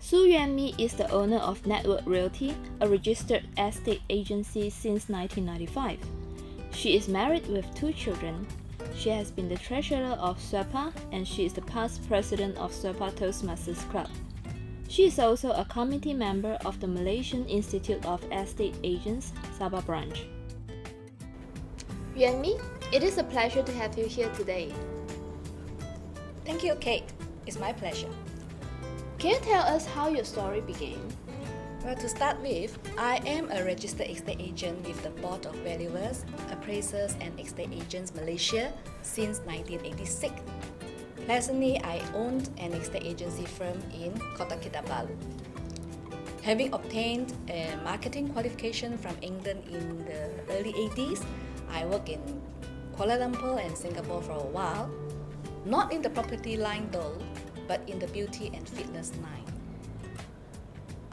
Soo Yuen Mee is the owner of Network Realty, a registered estate agency since 1995. She is married with 2 children. She has been the treasurer of SWEPA and she is the past president of SWEPA Toastmasters Club. She is also a committee member of the Malaysian Institute of Estate Agents, Sabah branch. Yuen Mee, it is a pleasure to have you here today. Thank you, Kate. It's my pleasure. Can you tell us how your story began? Well, to start with, I am a registered estate agent with the Board of Valuers, Appraisers and Estate Agents Malaysia since 1986. Presently, I owned an estate agency firm in Kota Kinabalu. Having obtained a marketing qualification from England in the early 80s, I worked in Kuala Lumpur and Singapore for a while, not in the property line though, but in the beauty and fitness line.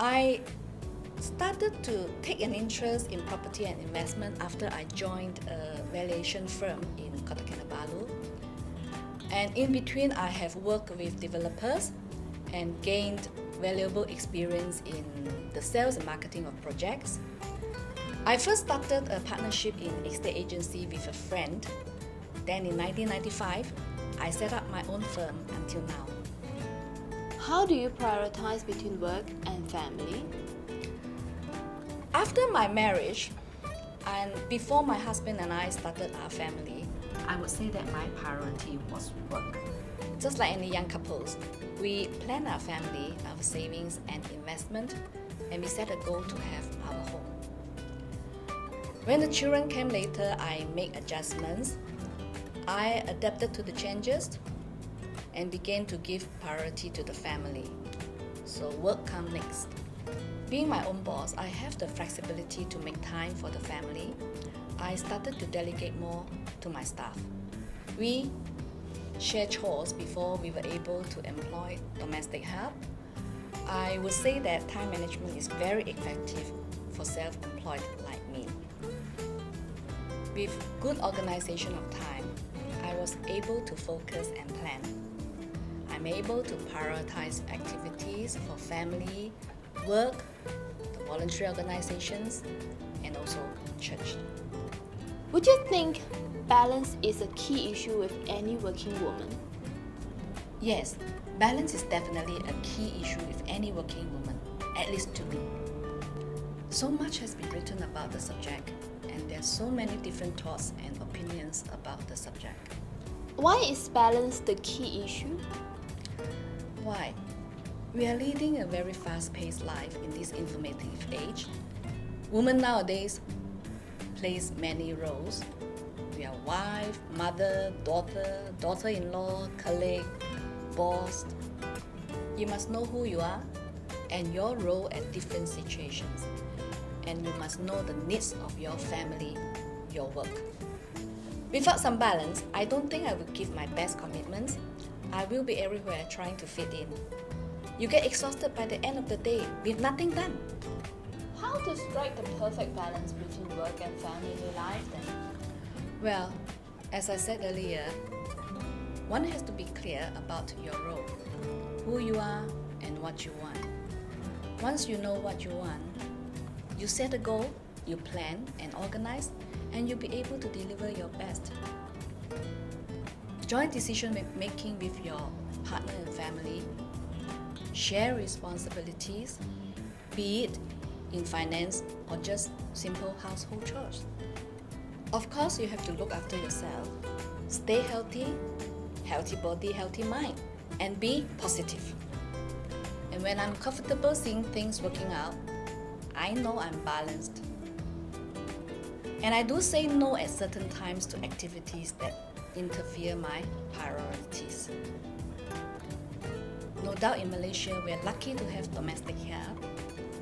I started to take an interest in property and investment after I joined a valuation firm in Kota Kinabalu. And in between, I have worked with developers and gained valuable experience in the sales and marketing of projects. I first started a partnership in estate agency with a friend. Then in 1995, I set up my own firm until now. How do you prioritize between work and family? After my marriage, and before my husband and I started our family, I would say that my priority was work. Just like any young couples, we plan our family, our savings and investment, and we set a goal to have our home. When the children came later, I made adjustments. I adapted to the changes and began to give priority to the family. So work comes next. Being my own boss, I have the flexibility to make time for the family. I started to delegate more to my staff. We share chores before we were able to employ domestic help. I would say that time management is very effective for self-employed like me. With good organization of time, I was able to focus and plan. I'm able to prioritize activities for family, work, the voluntary organizations, and also church. Would you think balance is a key issue with any working woman? Yes, balance is definitely a key issue with any working woman, at least to me. So much has been written about the subject, and there's so many different thoughts and opinions about the subject. Why is balance the key issue? Why? We are leading a very fast-paced life in this informative age. Women nowadays plays many roles. We are wife, mother, daughter, daughter-in-law, colleague, boss. You must know who you are and your role at different situations. And you must know the needs of your family, your work. Without some balance, I don't think I will give my best commitments. I will be everywhere trying to fit in. You get exhausted by the end of the day with nothing done. How to strike the perfect balance between work and family life then? Well, as I said earlier, one has to be clear about your role, who you are and what you want. Once you know what you want, you set a goal, you plan and organize, and you'll be able to deliver your best. Joint decision making with your partner and family, share responsibilities, be it in finance or just simple household chores. Of course, you have to look after yourself, stay healthy, healthy body, healthy mind, and be positive. And when I'm comfortable seeing things working out, I know I'm balanced. And I do say no at certain times to activities that interfere my priorities. No doubt in Malaysia, we are lucky to have domestic help.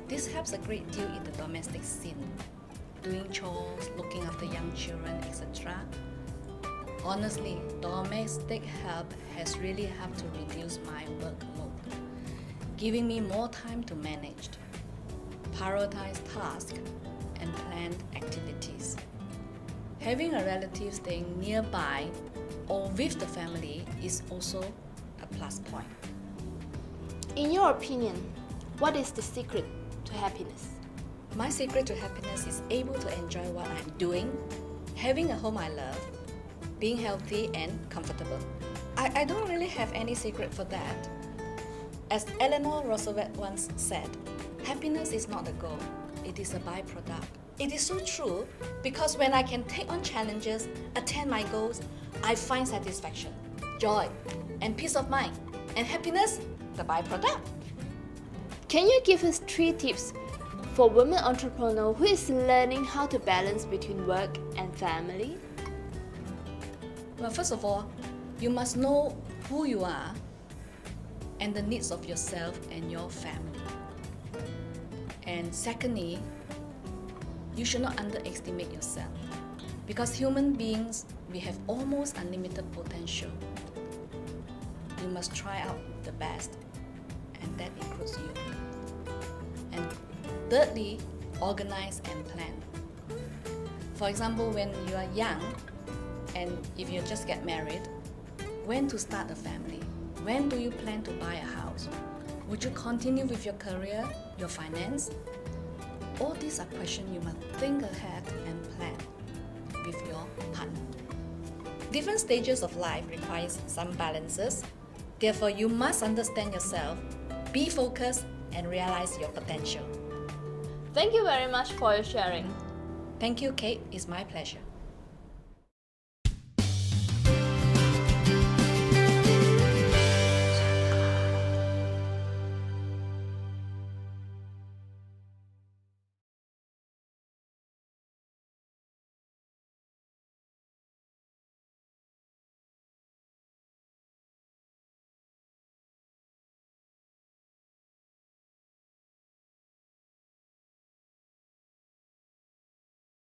This helps a great deal in the domestic scene, doing chores, looking after young children, etc. Honestly, domestic help has really helped to reduce my workload, giving me more time to manage, prioritize tasks, and plan activities. Having a relative staying nearby or with the family is also a plus point. In your opinion, What is the secret to happiness? My secret to happiness is able to enjoy what I'm doing, having a home I love, being healthy and comfortable. I don't really have any secret for that. As Eleanor Roosevelt once said, happiness is not a goal, it is a byproduct. It is so true because when I can take on challenges, attain my goals, I find satisfaction, joy, and peace of mind. And happiness, the byproduct. Can you give us 3 tips for women entrepreneur who is learning how to balance between work and family? Well, first of all, you must know who you are and the needs of yourself and your family. And secondly, you should not underestimate yourself because human beings, we have almost unlimited potential. You must try out the best, and that includes you. And thirdly, organize and plan. For example, when you are young and if you just get married, when to start a family? When do you plan to buy a house? Would you continue with your career, your finance? All these are questions you must think ahead and plan with your partner. Different stages of life requires some balances. Therefore, you must understand yourself, be focused, and realize your potential. Thank you very much for your sharing. Thank you, Kate. It's my pleasure.